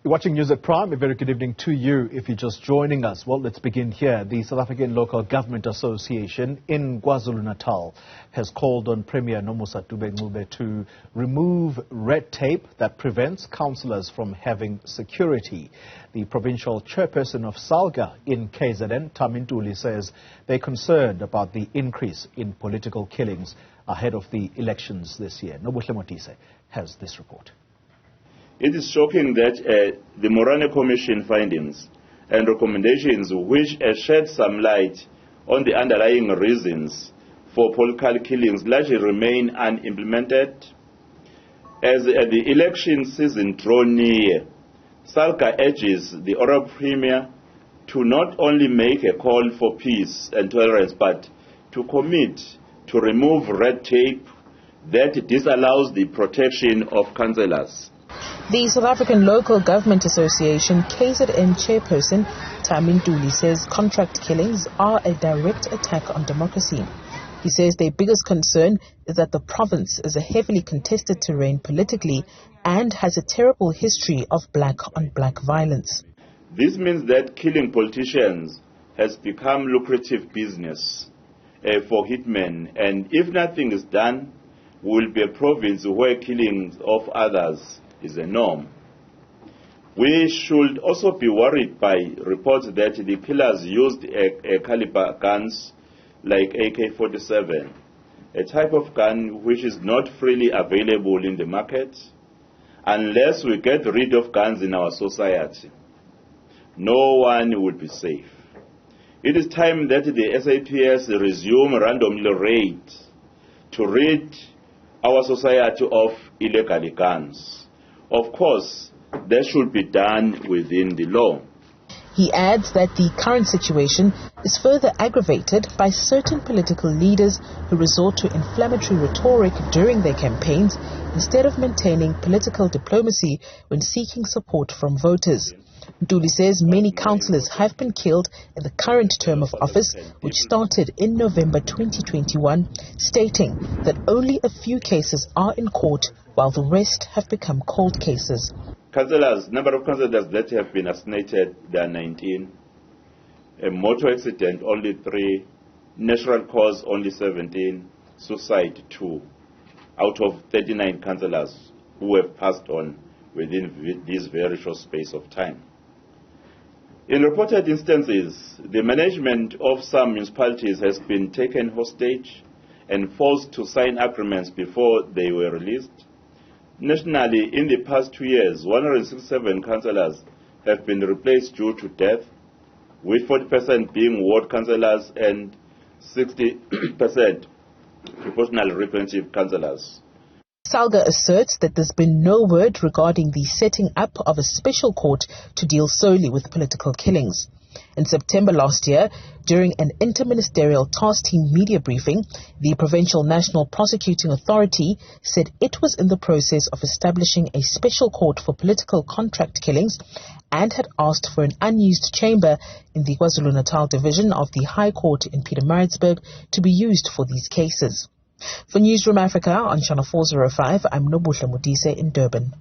You're watching News at Prime. A very good evening to you if you're just joining us. Well, let's begin here. The South African Local Government Association in KwaZulu-Natal has called on Premier Nomusa Dube-Ncube to remove red tape that prevents councillors from having security. The Provincial chairperson of Salga in KZN, Thami Ntuli, says they're concerned about the increase in political killings ahead of the elections this year. Nobuhle Modise has this report. It is shocking that the Morane Commission findings and recommendations which shed some light on the underlying reasons for political killings largely remain unimplemented. As the election season draws near, Salga urges the Honourable Premier to not only make a call for peace and tolerance, but to commit to remove red tape that disallows the protection of councillors. The South African Local Government Association KZN chairperson Thami Ntuli says contract killings are a direct attack on democracy. He says their biggest concern is that the province is a heavily contested terrain politically and has a terrible history of black-on-black violence. This means that killing politicians has become lucrative business for hitmen, and if nothing is done, we will be a province where killings of others is a norm. We should also be worried by reports that the killers used a caliber guns like AK-47, a type of gun which is not freely available in the market. Unless we get rid of guns in our society, no one will be safe. It is time that the SAPS resume randomly raids to rid our society of illegal guns. Of course, that should be done within the law. He adds that the current situation is further aggravated by certain political leaders who resort to inflammatory rhetoric during their campaigns instead of maintaining political diplomacy when seeking support from voters. Ntuli says many councillors have been killed in the current term of office, which started in November 2021, stating that only a few cases are in court while the rest have become cold cases. Councillors, number of councillors that have been assassinated, there are 19. A motor accident, only 3. Natural cause, only 17. Suicide, 2. Out of 39 councillors who have passed on within this very short space of time. In reported instances, the management of some municipalities has been taken hostage and forced to sign agreements before they were released. Nationally, in the past 2 years, 167 councillors have been replaced due to death, with 40% being ward councillors and 60% proportional representative councillors. Salga asserts that there's been no word regarding the setting up of a special court to deal solely with political killings. In September last year, during an interministerial task team media briefing, the Provincial National Prosecuting Authority said it was in the process of establishing a special court for political contract killings and had asked for an unused chamber in the KwaZulu-Natal division of the High Court in Pietermaritzburg to be used for these cases. For Newzroom Afrika on Channel 405, I'm Nobuhle Modise in Durban.